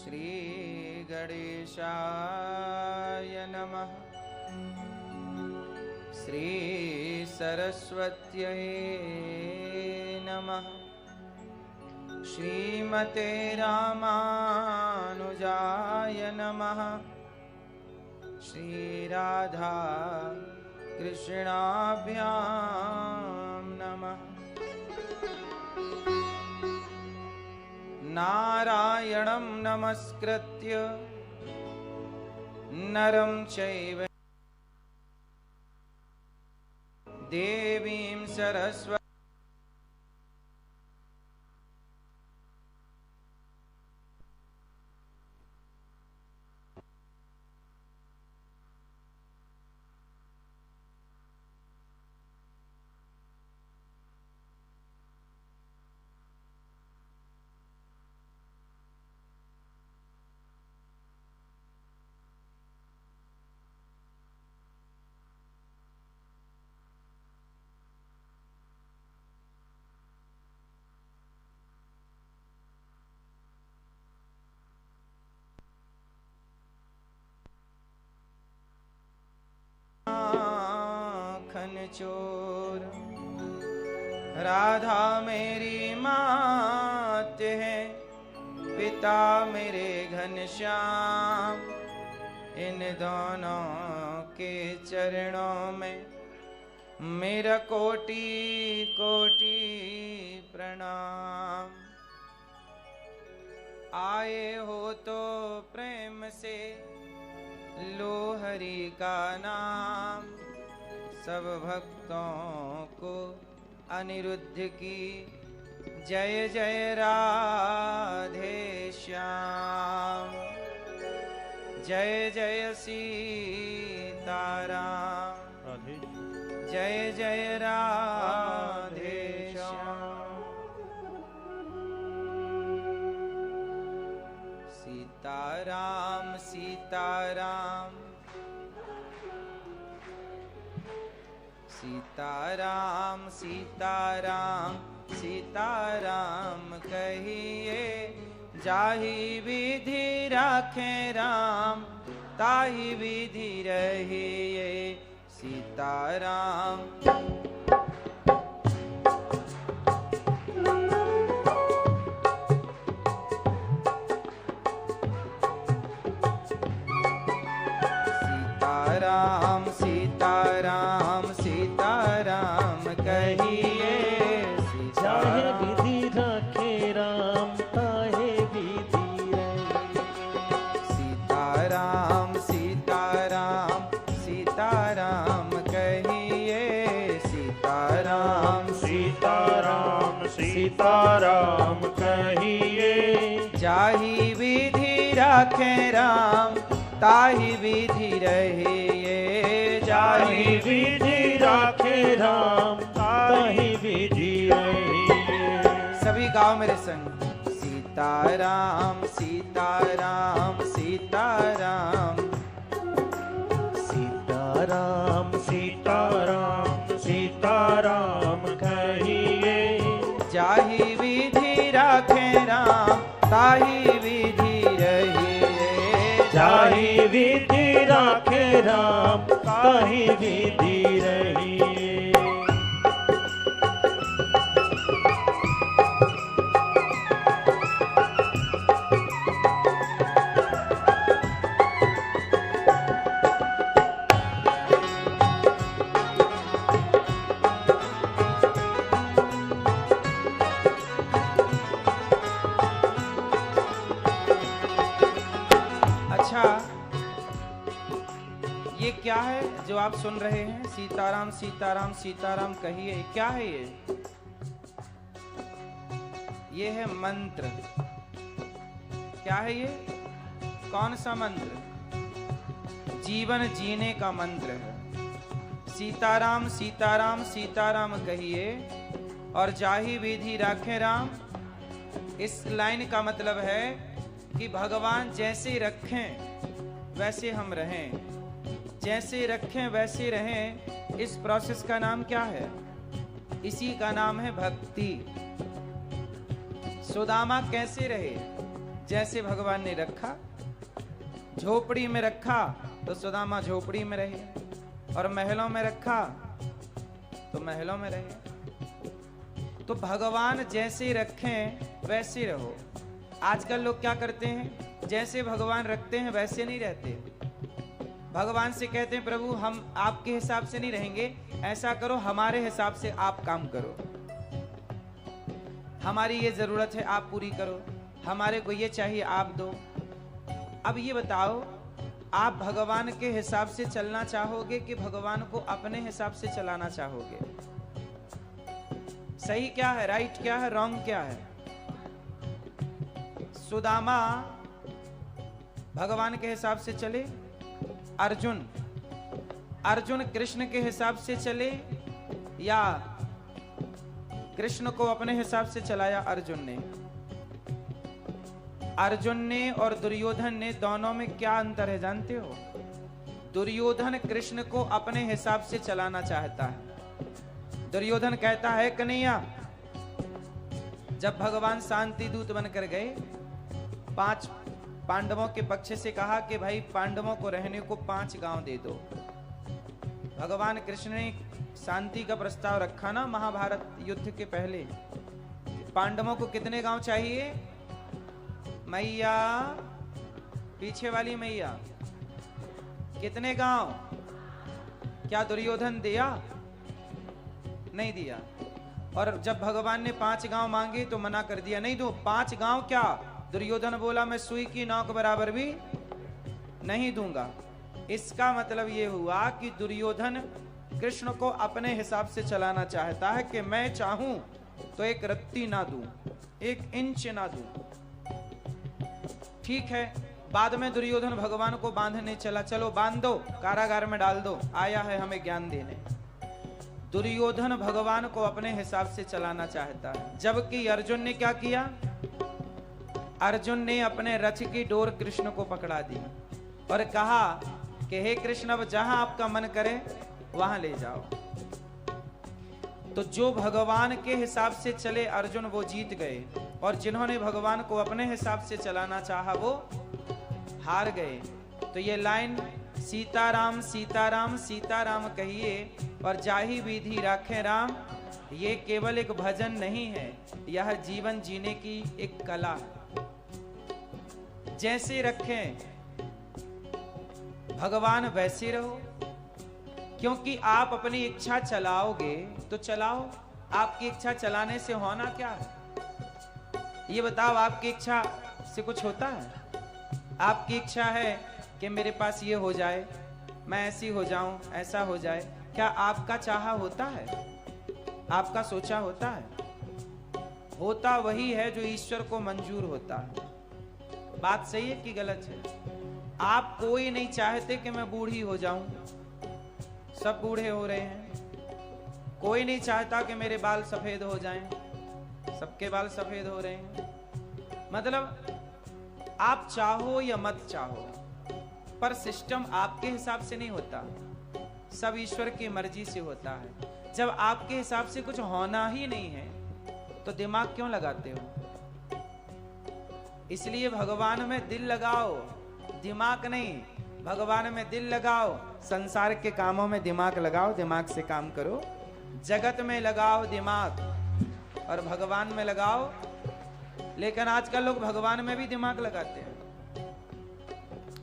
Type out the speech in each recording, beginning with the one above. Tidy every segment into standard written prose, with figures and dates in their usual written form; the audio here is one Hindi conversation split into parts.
श्री गणेशाय नमः। श्री सरस्वत्यै नमः। श्रीमते रामानुजाय नमः। श्री राधा कृष्णाभ्यां नमः। नारायणं नमस्कृत्य नरं चैव देवीं सरस्वतीं चोर। राधा मेरी मात है, पिता मेरे घनश्याम। इन दोनों के चरणों में मेरा कोटि कोटि प्रणाम। आए हो तो प्रेम से लो हरि का नाम। सब भक्तों को अनिरुद्ध की जय जय राधे श्याम। जय जय सीताराम। जय जय राधे श्याम। सीताराम सीताराम सीताराम सीताराम सीताराम कहिए। जाहि विधि राखे राम, ताहि विधि रहिए। सीताराम सीताराम सीताराम सीताराम कहिए। चाहे विधि रखे राम, ताहे विधि रहिए। सीताराम सीताराम सीताराम कहिए। सीताराम सीताराम सीताराम कहिए। जाहि विधि राखे राम, ताहि विधि रहिए। जाहि विधि राखे राम, ताहि विधि रहिए। सभी गाओ मेरे संग। सीताराम सीताराम सीताराम सीताराम सीताराम सीताराम कहिए। जाहि विधि राखे राम, ताहि विधि रहिए। जाहि विधि राखे राम, ताहि विधि रहिए। ये क्या है जो आप सुन रहे हैं? सीताराम सीताराम सीताराम कहिए, क्या है ये? ये है मंत्र। क्या है ये? कौन सा मंत्र? जीवन जीने का मंत्र है। सीताराम सीताराम सीताराम कहिए और जाहि विधि राखे राम। इस लाइन का मतलब है कि भगवान जैसे रखें वैसे हम रहें, जैसे रखें वैसे रहें। इस प्रोसेस का नाम क्या है? इसी का नाम है भक्ति। सुदामा कैसे रहे? जैसे भगवान ने रखा। झोपड़ी में रखा तो सुदामा झोपड़ी में रहे, और महलों में रखा तो महलों में रहे। तो भगवान जैसे रखें वैसे रहो। आजकल लोग क्या करते हैं, जैसे भगवान रखते हैं वैसे नहीं रहते। भगवान से कहते हैं प्रभु हम आपके हिसाब से नहीं रहेंगे, ऐसा करो हमारे हिसाब से आप काम करो, हमारी ये जरूरत है आप पूरी करो, हमारे को ये चाहिए आप दो। अब ये बताओ, आप भगवान के हिसाब से चलना चाहोगे कि भगवान को अपने हिसाब से चलाना चाहोगे? सही क्या है, राइट क्या है, रॉन्ग क्या है? सुदामा भगवान के हिसाब से चले, अर्जुन कृष्ण के हिसाब से चले, या कृष्ण को अपने हिसाब से चलाया अर्जुन ने और दुर्योधन ने, दोनों में क्या अंतर है जानते हो? दुर्योधन कृष्ण को अपने हिसाब से चलाना चाहता है। दुर्योधन कहता है कन्हैया, जब भगवान शांति दूत बनकर गए, 5 पांडवों के पक्ष से कहा कि भाई पांडवों को रहने को 5 गांव दे दो। भगवान कृष्ण ने शांति का प्रस्ताव रखा ना महाभारत युद्ध के पहले। पांडवों को कितने गांव चाहिए? मैया, पीछे वाली मैया, कितने गांव? क्या दुर्योधन दिया? नहीं दिया। और जब भगवान ने 5 गांव मांगे तो मना कर दिया, नहीं दो। 5 गांव क्या? दुर्योधन बोला मैं सुई की नोक बराबर भी नहीं दूंगा। इसका मतलब ये हुआ कि दुर्योधन कृष्ण को अपने हिसाब से चलाना चाहता है कि मैं चाहूं तो एक रत्ती ना दूं, 1 इंच ना दूं। ठीक है, बाद में दुर्योधन भगवान को बांधने चला, चलो बांध दो, कारागार में डाल दो, आया है हमें ज्ञान देने। दुर्योधन भगवान को अपने हिसाब से चलाना चाहता है। जबकि अर्जुन ने क्या किया? अर्जुन ने अपने रथ की डोर कृष्ण को पकड़ा दी और कहा कि हे कृष्ण, अब जहां आपका मन करे वहां ले जाओ। तो जो भगवान के हिसाब से चले अर्जुन, वो जीत गए, और जिन्होंने भगवान को अपने हिसाब से चलाना चाहा वो हार गए। तो ये लाइन सीताराम सीताराम सीताराम कहिए और जाहि विधि राखे राम, ये केवल एक भजन नहीं है, यह जीवन जीने की एक कला है। जैसे रखें भगवान वैसे रहो, क्योंकि आप अपनी इच्छा चलाओगे तो चलाओ। आपकी इच्छा चलाने से होना क्या है? ये बताओ, आपकी इच्छा से कुछ होता है? आपकी इच्छा है कि मेरे पास ये हो जाए, मैं ऐसी हो जाऊं, ऐसा हो जाए, क्या आपका चाहा होता है? आपका सोचा होता है? होता वही है जो ईश्वर को मंजूर होता है। बात सही है कि गलत है? आप कोई नहीं चाहते कि मैं बूढ़ी हो जाऊं, सब बूढ़े हो रहे हैं। कोई नहीं चाहता कि मेरे बाल सफेद हो जाएं, सबके बाल सफेद हो रहे हैं। मतलब आप चाहो या मत चाहो, पर सिस्टम आपके हिसाब से नहीं होता, सब ईश्वर की मर्जी से होता है। जब आपके हिसाब से कुछ होना ही नहीं है तो दिमाग क्यों लगाते हो? इसलिए भगवान में दिल लगाओ, दिमाग नहीं। भगवान में दिल लगाओ, संसार के कामों में दिमाग लगाओ, दिमाग से काम करो। जगत में लगाओ दिमाग और भगवान में लगाओ। लेकिन आजकल लोग भगवान में भी दिमाग लगाते हैं,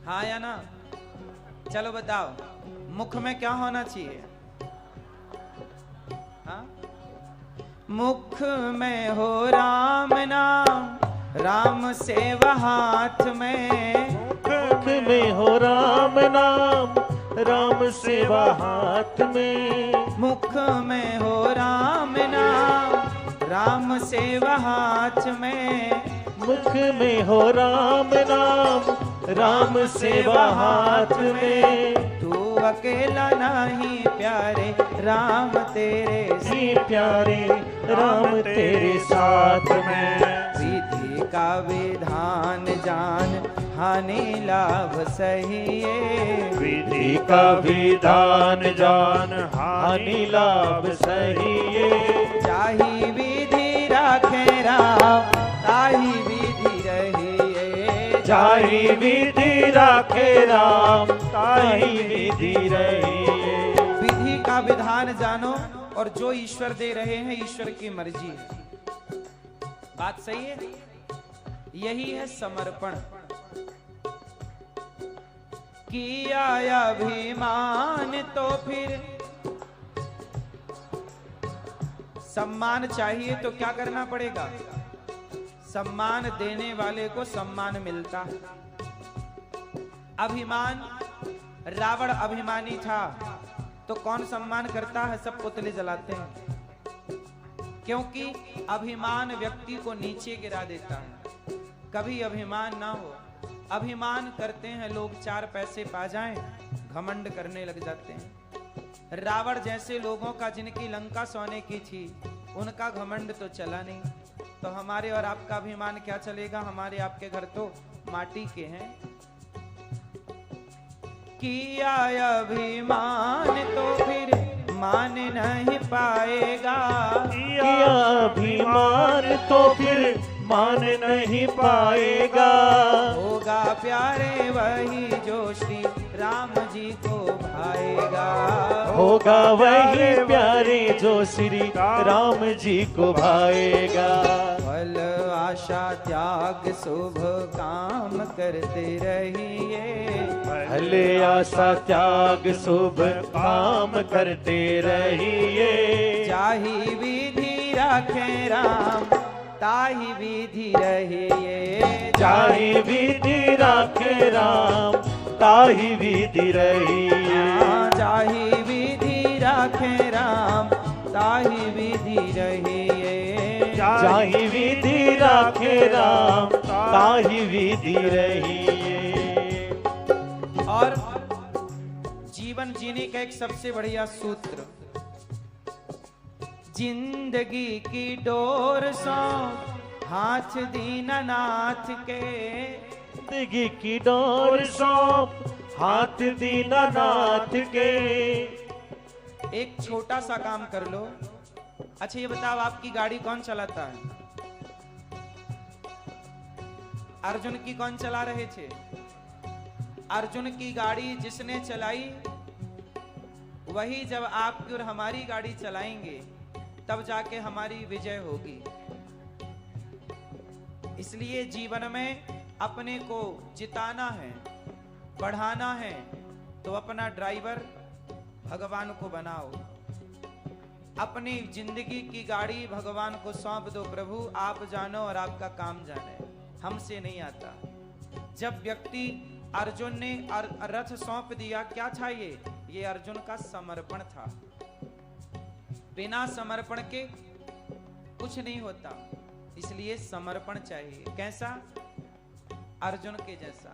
हाँ या ना? चलो बताओ, मुख में क्या होना चाहिए? हाँ? मुख में हो राम नाम, राम सेवा हाथ में। मुख में हो राम नाम, राम सेवा हाथ में। मुख में हो राम नाम, राम सेवा हाथ में। मुख में हो राम नाम, राम सेवा हाथ में। तू अकेला नहीं प्यारे, राम तेरे ही प्यारे, राम तेरे साथ में। विधि का विधान जान, हानि लाभ सहिए। विधि का विधान जान, हानि लाभ सहिए। जाहि विधि राखे राम, ताहि विधि रहिए। ताही विधि राखे राम, ताही विधि रहिए। विधि का विधान जानो, और जो ईश्वर दे रहे हैं ईश्वर की मर्जी है। बात सही है? यही है समर्पण। किया अभिमान तो फिर सम्मान चाहिए, तो क्या करना पड़ेगा? सम्मान देने वाले को सम्मान मिलता है। अभिमान, रावण अभिमानी था तो कौन सम्मान करता है? सब पुतले जलाते हैं, क्योंकि अभिमान व्यक्ति को नीचे गिरा देता है। कभी अभिमान ना हो, अभिमान करते हैं लोग, 4 पैसे पा जाएं, घमंड करने लग जाते हैं। रावण जैसे लोगों का, जिनकी लंका सोने की थी, उनका घमंड तो चला नहीं, तो हमारे और आपका अभिमान क्या चलेगा? हमारे आपके घर तो माटी के हैं। किया अभिमान तो फिर मान नहीं पाएगा, किया अभिमान तो फिर मान नहीं पाएगा। होगा प्यारे वही जो श्री राम जी को भाएगा, होगा वही प्यारे जो श्री राम जी को भाएगा। फल आशा त्याग शुभ काम करते रहिए, फल आशा त्याग शुभ काम करते रहिए। जाहि विधि राखे राम, ताहि विधि रहिए। जाहि विधि राखे राम, ताहि विधि रहिए। जाहि विधि राखे राम, ताहि विधि रहिए। जाहि विधि राखे राम, ताहि विधि रहिए। और जीवन जीने का एक सबसे बढ़िया सूत्र, जिंदगी की डोर सो हाथ दीनानाथ के, जिंदगी की डोर सौंप हाथ दीनानाथ के। एक छोटा सा काम कर लो। अच्छा ये बताओ, आपकी गाड़ी कौन चलाता है? अर्जुन की कौन चला रहे थे? अर्जुन की गाड़ी जिसने चलाई, वही जब आपकी और हमारी गाड़ी चलाएंगे तब जाके हमारी विजय होगी। इसलिए जीवन में अपने को जिताना है, बढ़ाना है, तो अपना ड्राइवर भगवान को बनाओ। अपनी जिंदगी की गाड़ी भगवान को सौंप दो। प्रभु आप जानो और आपका काम जाने, हमसे नहीं आता। जब व्यक्ति अर्जुन ने रथ सौंप दिया, क्या था ये? ये अर्जुन का समर्पण था। बिना समर्पण के कुछ नहीं होता, इसलिए समर्पण चाहिए। कैसा? अर्जुन के जैसा।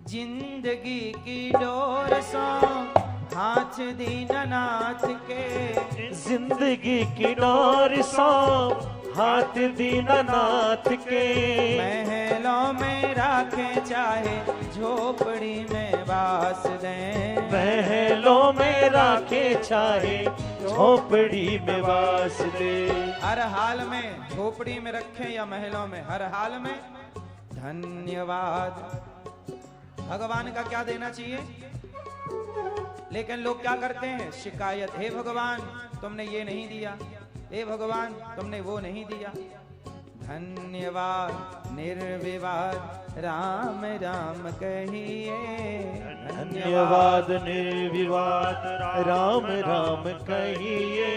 जिंदगी की डोर सो हाथ दीनानाथ के, जिंदगी की डोर सौंप हाथ दीनानाथ के। महलों में राखे चाहे झोपड़ी में वास दें, महलों में राखे चाहे झोपड़ी में वास दे। हर हाल में झोपड़ी में रखें या महलों में, हर हाल में धन्यवाद भगवान का क्या देना चाहिए। लेकिन लोग क्या करते हैं? शिकायत, हे भगवान तुमने ये नहीं दिया, हे भगवान तुमने वो नहीं दिया। धन्यवाद निर्विवाद राम राम कहिए, धन्यवाद निर्विवाद राम राम कहिए।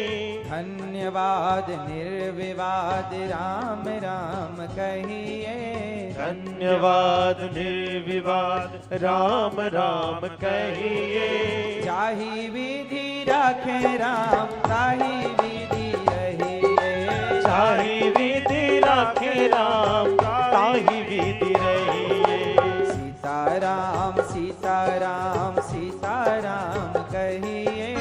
धन्यवाद निर्विवाद राम राम कहिए, धन्यवाद निर्विवाद राम राम कहिए। जाहि विधि राखे राम, ताहि विधि रहिए। जाहि विधि राखे राम, ताहि विधि रहिए। सीताराम सीताराम सीताराम कहिए,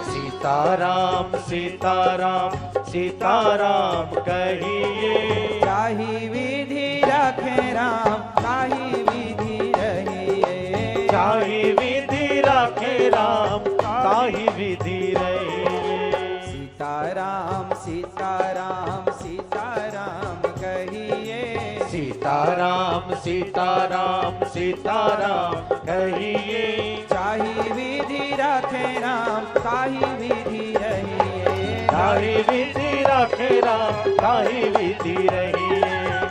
सीताराम सीताराम सीताराम कहिए। जाहि विधि राखे राम, ताहि विधि रहिए। जाहि विधि राखे राम, ताहि विधि रहिए। सीताराम सीताराम सीताराम कहिए, सीताराम सीताराम सीताराम कहिए। जाहि विधि रखे राम ताहि विधि रहिए। जाहि विधि रखे राम ताहि विधि रहिए।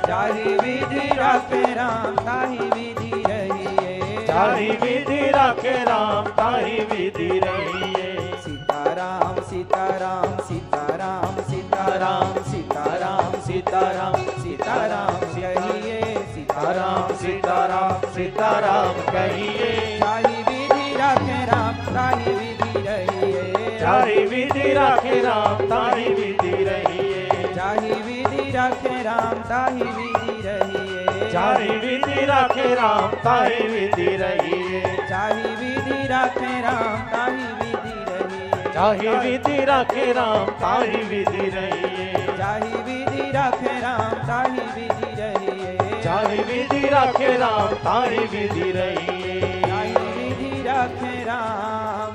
जाहि विधि रखे राम ताहि विधि रहिए। जाहि विधि रखे राम ताहि विधि रहिए। सीताराम सीताराम सीताराम सीताराम सीताराम सीताराम सीताराम कहिए। सीताराम सीताराम सीताराम कहिए। जाहि विधि रखे राम ताहि विधि रहिए। जाहि विधि रखे राम ताहि विधि रहिए। जाहि विधि रखे राम ताहि विधि रहिए। जाहि विधि रखे राम ताहि विधि रहिए। जाहि विधि रखे राम ताहि विधि रहिए। जाहि विधि रखे राम ताहि विधि रहिए। जाहि विधि रखे राम ताहि विधि रहिए। जाहि विधि रखे राम ताहि विधि रहिए। जाहि विधि रखे राम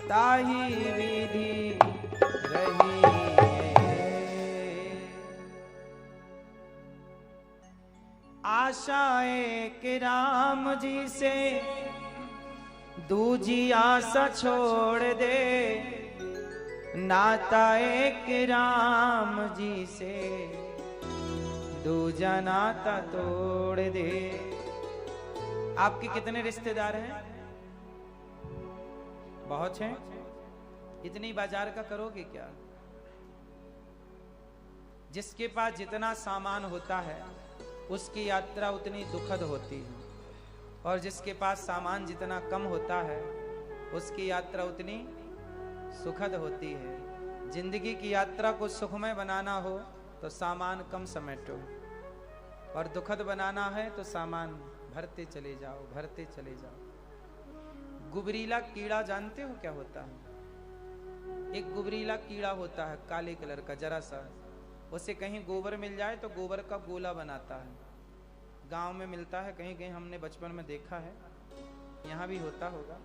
ताहि विधि रहिए। आशाएं कि राम जी से दूजी आशा छोड़ दे। नाता एक राम जी से दूजा नाता तोड़ दे। आपके कितने रिश्तेदार हैं? बहुत हैं। इतनी बाजार का करोगे क्या? जिसके पास जितना सामान होता है उसकी यात्रा उतनी दुखद होती है, और जिसके पास सामान जितना कम होता है उसकी यात्रा उतनी सुखद होती है। जिंदगी की यात्रा को सुखमय बनाना हो तो सामान कम समेटो, और दुखद बनाना है तो सामान भरते चले जाओ, भरते चले जाओ। गुबरीला कीड़ा जानते हो क्या होता है? एक गुबरीला कीड़ा होता है काले कलर का, जरा सा। उसे कहीं गोबर मिल जाए तो गोबर का गोला बनाता है। गांव में मिलता है, कहीं कहीं हमने बचपन में देखा है, यहाँ भी होता होगा।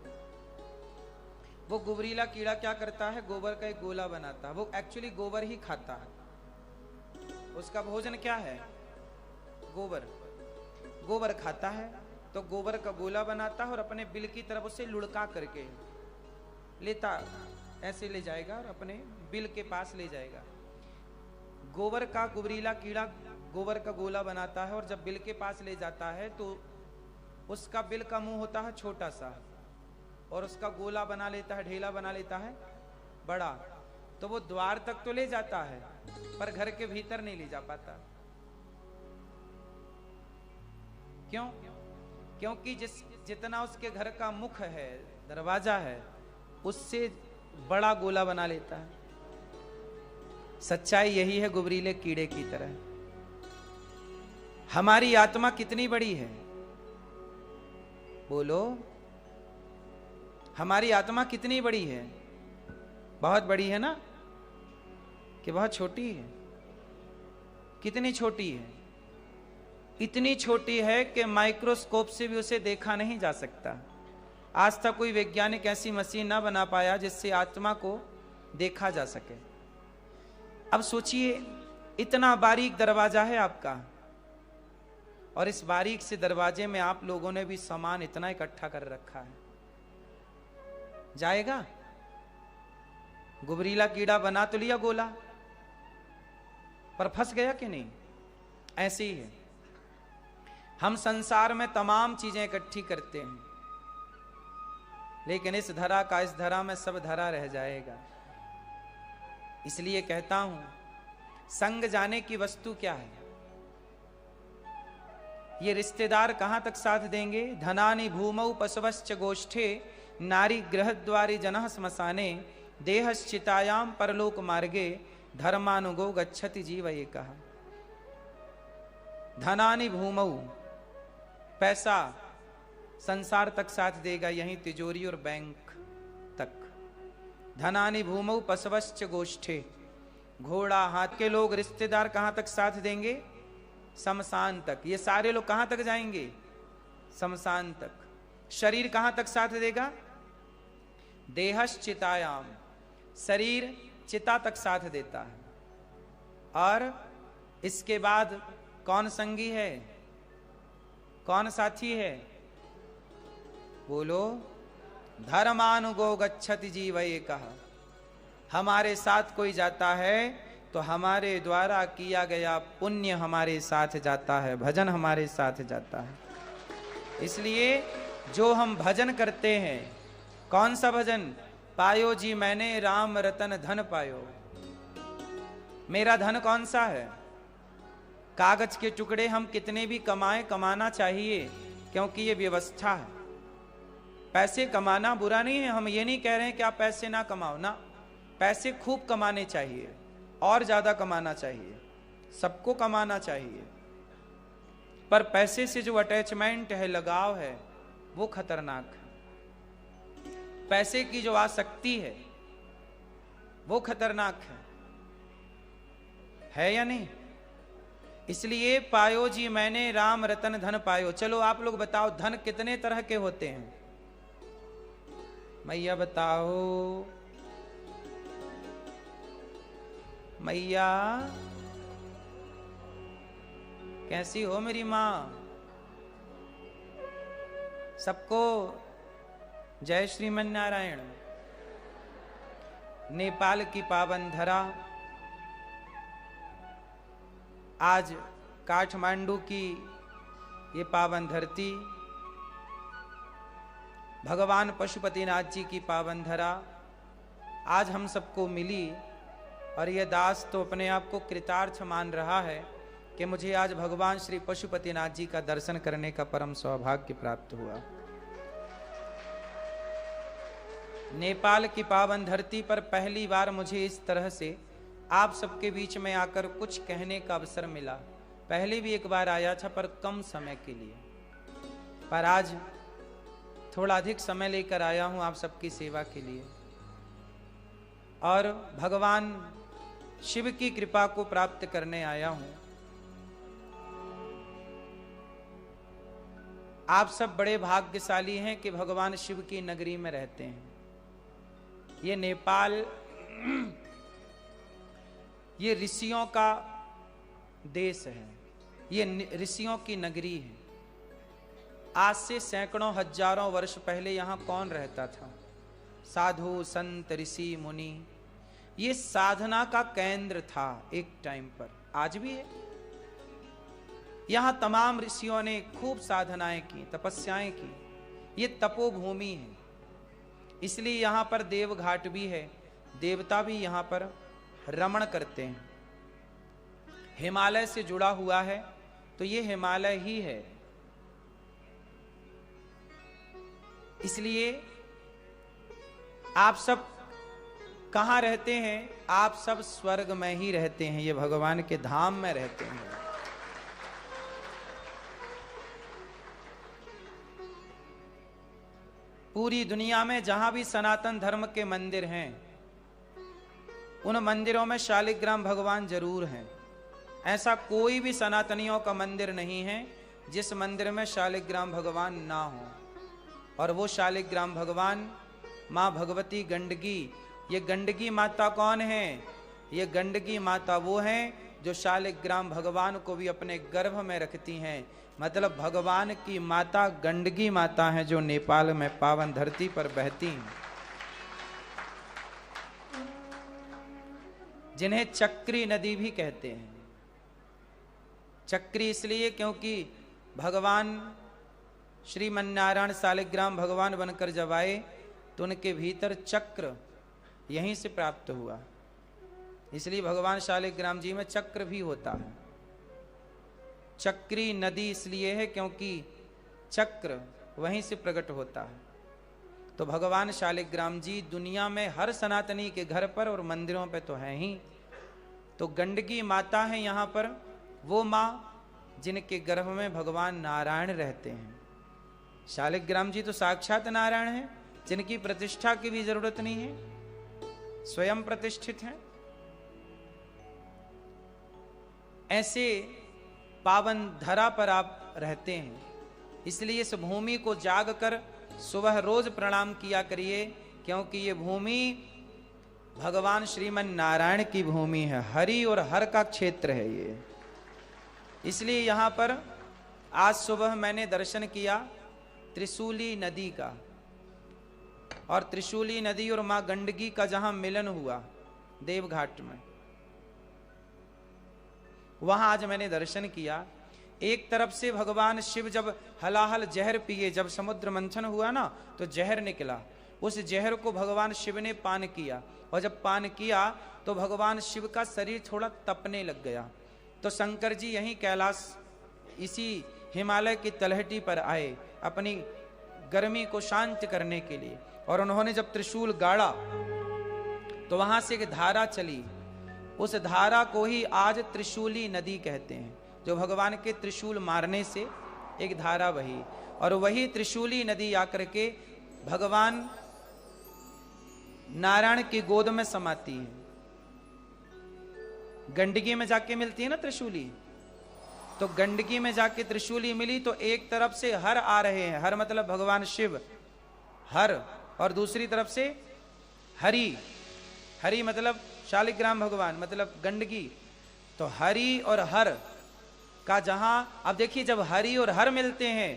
वो गुबरीला कीड़ा क्या करता है? गोबर का एक गोला बनाता है। वो एक्चुअली गोबर ही खाता है। उसका भोजन क्या है? गोबर। गोबर खाता है तो गोबर का गोला बनाता है और अपने बिल की तरफ उसे लुढ़का करके लेता, ऐसे ले जाएगा और अपने बिल के पास ले जाएगा। गोबर का गुबरीला कीड़ा गोबर का गोला बनाता है, और जब बिल के पास ले जाता है तो उसका बिल का मुंह होता है छोटा सा, और उसका गोला बना लेता है, ढेला बना लेता है बड़ा। तो वो द्वार तक तो ले जाता है पर घर के भीतर नहीं ले जा पाता। क्यों? क्योंकि जितना उसके घर का मुख है, दरवाजा है, उससे बड़ा गोला बना लेता है। सच्चाई यही है गुबरीले कीड़े की तरह। हमारी आत्मा कितनी बड़ी है? बोलो, हमारी आत्मा कितनी बड़ी है? बहुत बड़ी है ना, कि बहुत छोटी है? कितनी छोटी है? इतनी छोटी है कि माइक्रोस्कोप से भी उसे देखा नहीं जा सकता। आज तक कोई वैज्ञानिक ऐसी मशीन ना बना पाया जिससे आत्मा को देखा जा सके। अब सोचिए, इतना बारीक दरवाजा है आपका, और इस बारीक से दरवाजे में आप लोगों ने भी सामान इतना इकट्ठा कर रखा है। जाएगा? गुबरीला कीड़ा बना तो लिया गोला, पर फंस गया कि नहीं? ऐसे ही है, हम संसार में तमाम चीजें इकट्ठी करते हैं, लेकिन इस धरा का, इस धरा में सब धरा रह जाएगा। इसलिए कहता हूं, संग जाने की वस्तु क्या है? ये रिश्तेदार कहां तक साथ देंगे? धनानि भूमौ पशवश्च गोष्ठे नारी गृहद्वारे जनः श्मशाने देहश्चितायाम परलोक मार्गे धर्मानुगो गच्छति जीव एकः। धनानि भूमौ, पैसा संसार तक साथ देगा, यहीं तिजोरी और बैंक तक। धनानि भूमौ पशवश्च गोष्ठे, घोड़ा हाथ के लोग, रिश्तेदार कहां तक साथ देंगे? शमशान तक। ये सारे लोग कहां तक जाएंगे? शमशान तक। शरीर कहां तक साथ देगा? देहश्चितायाम, शरीर चिता तक साथ देता है। और इसके बाद कौन संगी है? कौन साथी है? बोलो। धर्मानुगो गच्छति जीव एकः। हमारे साथ कोई जाता है तो हमारे द्वारा किया गया पुण्य हमारे साथ जाता है, भजन हमारे साथ जाता है। इसलिए जो हम भजन करते हैं, कौन सा भजन? पायो जी मैंने राम रतन धन पायो। मेरा धन कौन सा है? कागज के टुकड़े हम कितने भी कमाएं, कमाना चाहिए, क्योंकि ये व्यवस्था है। पैसे कमाना बुरा नहीं है, हम ये नहीं कह रहे हैं कि आप पैसे ना कमाओ ना, पैसे खूब कमाने चाहिए और ज्यादा कमाना चाहिए, सबको कमाना चाहिए, पर पैसे से जो अटैचमेंट है, लगाव है, वो खतरनाक है। पैसे की जो आसक्ति है वो खतरनाक है या नहीं? इसलिए पायो जी मैंने राम रतन धन पायो। चलो आप लोग बताओ, धन कितने तरह के होते हैं? मैया बताओ, मैया कैसी हो मेरी मां? सबको जय श्रीमन नारायण। नेपाल की पावन धरा, आज काठमांडू की ये पावन धरती, भगवान पशुपतिनाथ जी की पावन धरा आज हम सबको मिली, और यह दास तो अपने आप को कृतार्थ मान रहा है कि मुझे आज भगवान श्री पशुपतिनाथ जी का दर्शन करने का परम सौभाग्य प्राप्त हुआ। नेपाल की पावन धरती पर पहली बार मुझे इस तरह से आप सबके बीच में आकर कुछ कहने का अवसर मिला। पहले भी एक बार आया था, पर कम समय के लिए, पर आज थोड़ा अधिक समय लेकर आया हूं आप सबकी सेवा के लिए, और भगवान शिव की कृपा को प्राप्त करने आया हूं। आप सब बड़े भाग्यशाली हैं कि भगवान शिव की नगरी में रहते हैं। ये नेपाल ये ऋषियों का देश है, ये ऋषियों की नगरी है। आज से सैकड़ों हजारों वर्ष पहले यहां कौन रहता था? साधु संत ऋषि मुनि। ये साधना का केंद्र था एक टाइम पर, आज भी है। यहां तमाम ऋषियों ने खूब साधनाएं की, तपस्याएं की। ये तपोभूमि है, इसलिए यहां पर देवघाट भी है, देवता भी यहां पर रमण करते हैं। हिमालय से जुड़ा हुआ है तो ये हिमालय ही है। इसलिए आप सब कहां रहते हैं? आप सब स्वर्ग में ही रहते हैं, ये भगवान के धाम में रहते हैं। पूरी दुनिया में जहां भी सनातन धर्म के मंदिर हैं, उन मंदिरों में शालिग्राम भगवान जरूर हैं। ऐसा कोई भी सनातनियों का मंदिर नहीं है जिस मंदिर में शालिग्राम भगवान ना हो। और वो शालिग्राम भगवान माँ भगवती गंडकी। ये गंडकी माता कौन है? ये गंडकी माता वो हैं जो शालिग्राम भगवान को भी अपने गर्भ में रखती हैं। मतलब भगवान की माता गंडकी माता है, जो नेपाल में पावन धरती पर बहती हैं, जिन्हें चक्री नदी भी कहते हैं। चक्री इसलिए क्योंकि भगवान श्रीमन्नारायण शालिग्राम भगवान बनकर जब आए तो उनके भीतर चक्र यहीं से प्राप्त हुआ, इसलिए भगवान शालिग्राम जी में चक्र भी होता है। चक्री नदी इसलिए है क्योंकि चक्र वहीं से प्रकट होता है। तो भगवान शालिग्राम जी दुनिया में हर सनातनी के घर पर और मंदिरों पे तो है ही। तो गंडकी माता है यहाँ पर वो माँ जिनके गर्भ में भगवान नारायण रहते हैं। शालिग्राम जी तो साक्षात नारायण हैं, जिनकी प्रतिष्ठा की भी जरूरत नहीं है, स्वयं प्रतिष्ठित हैं। ऐसे पावन धरा पर आप रहते हैं, इसलिए इस भूमि को जाग कर सुबह रोज प्रणाम किया करिए, क्योंकि ये भूमि भगवान श्रीमन नारायण की भूमि है, हरि और हर का क्षेत्र है ये। इसलिए यहाँ पर आज सुबह मैंने दर्शन किया त्रिशूली नदी का, और त्रिशूली नदी और मां गंडकी का जहां मिलन हुआ देवघाट में, वहां आज मैंने दर्शन किया। एक तरफ से भगवान शिव जब हलाहल जहर पिए, जब समुद्र मंथन हुआ ना तो जहर निकला, उस जहर को भगवान शिव ने पान किया, और जब पान किया तो भगवान शिव का शरीर थोड़ा तपने लग गया। तो शंकर जी यहीं कैलाश, इसी हिमालय की तलहटी पर आए अपनी गर्मी को शांत करने के लिए, और उन्होंने जब त्रिशूल गाड़ा तो वहां से एक धारा चली, उस धारा को ही आज त्रिशूली नदी कहते हैं, जो भगवान के त्रिशूल मारने से एक धारा बही, और वही त्रिशूली नदी आकर के भगवान नारायण की गोद में समाती है। गंडकी में जाके मिलती है ना त्रिशूली, तो गंडकी में जाके त्रिशूली मिली तो एक तरफ से हर आ रहे हैं, हर मतलब भगवान शिव हर, और दूसरी तरफ से हरि, हरि मतलब शालिग्राम भगवान मतलब गंडकी, तो हरि और हर का जहां, अब देखिए जब हरि और हर मिलते हैं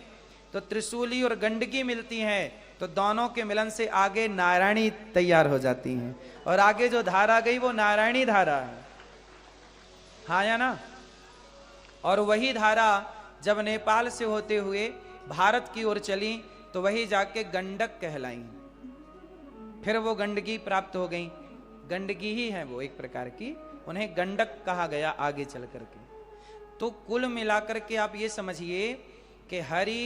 तो त्रिशूली और गंडकी मिलती हैं, तो दोनों के मिलन से आगे नारायणी तैयार हो जाती हैं, और आगे जो धारा गई वो नारायणी धारा है, हाँ या ना। और वही धारा जब नेपाल से होते हुए भारत की ओर चली तो वही जाके गंडक कहलाई, फिर वो गंडकी प्राप्त हो गई, गंडकी ही है वो एक प्रकार की, उन्हें गंडक कहा गया आगे चल करके। तो कुल मिलाकर के आप ये समझिए कि हरि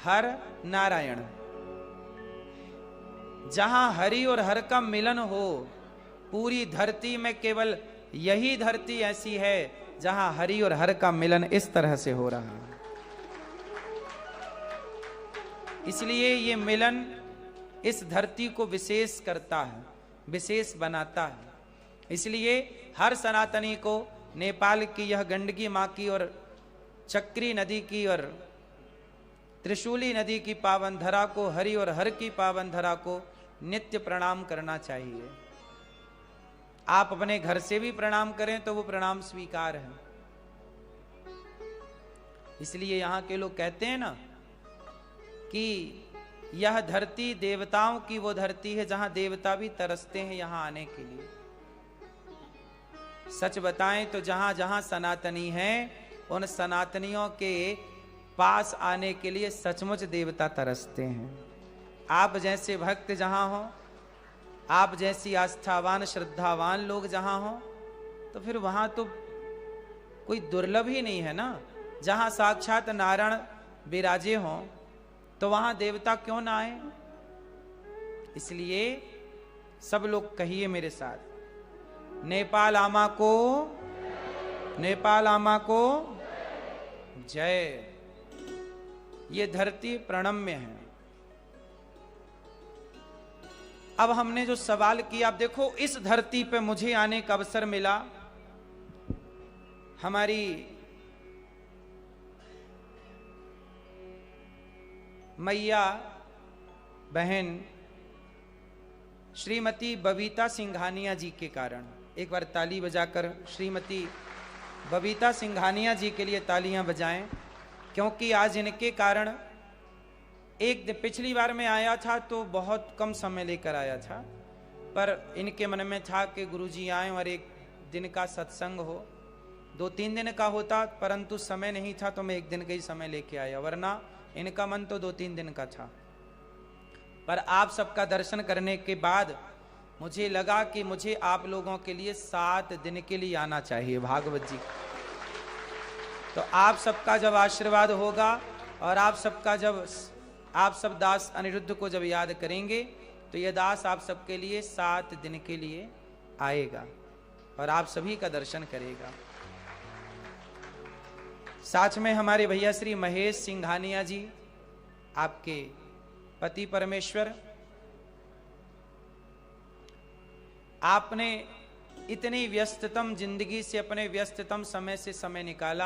हर नारायण, जहां हरि और हर का मिलन हो, पूरी धरती में केवल यही धरती ऐसी है जहां हरि और हर का मिलन इस तरह से हो रहा है। इसलिए ये मिलन इस धरती को विशेष करता है, विशेष बनाता है। इसलिए हर सनातनी को नेपाल की यह गंडकी माँ की और चक्री नदी की और त्रिशूली नदी की पावन धरा को, हरि और हर की पावन धरा को नित्य प्रणाम करना चाहिए। आप अपने घर से भी प्रणाम करें तो वो प्रणाम स्वीकार है। इसलिए यहां के लोग कहते हैं ना कि यह धरती देवताओं की वो धरती है जहां देवता भी तरसते हैं यहां आने के लिए। सच बताएं तो जहां जहां सनातनी हैं उन सनातनियों के पास आने के लिए सचमुच देवता तरसते हैं। आप जैसे भक्त जहां हो, आप जैसी आस्थावान श्रद्धावान लोग जहां हो, तो फिर वहां तो कोई दुर्लभ ही नहीं है ना। जहां साक्षात नारायण विराजे हों तो वहां देवता क्यों ना आए। इसलिए सब लोग कहिए मेरे साथ, नेपाल आमा को, नेपाल आमा को जय। ये धरती प्रणम्य है। अब हमने जो सवाल किया, आप देखो इस धरती पे मुझे आने का अवसर मिला। हमारी मैया बहन श्रीमती बबीता सिंघानिया जी के कारण, एक बार ताली बजाकर श्रीमती बबीता सिंघानिया जी के लिए तालियां बजाएं, क्योंकि आज इनके कारण, एक दिन पिछली बार मैं आया था तो बहुत कम समय लेकर आया था, पर इनके मन में था कि गुरुजी आए और एक दिन का सत्संग हो। 2-3 दिन का होता परंतु समय नहीं था तो मैं एक दिन का ही समय लेके आया, वरना इनका मन तो 2-3 दिन का था। पर आप सबका दर्शन करने के बाद मुझे लगा कि मुझे आप लोगों के लिए 7 दिन के लिए आना चाहिए भागवत जी। तो आप सबका जब आशीर्वाद होगा और आप सबका जब आप सब दास अनिरुद्ध को जब याद करेंगे तो यह दास आप सबके लिए 7 दिन के लिए आएगा और आप सभी का दर्शन करेगा। साथ में हमारे भैया श्री महेश सिंघानिया जी, आपके पति परमेश्वर, आपने इतनी व्यस्ततम जिंदगी से अपने व्यस्ततम समय से समय निकाला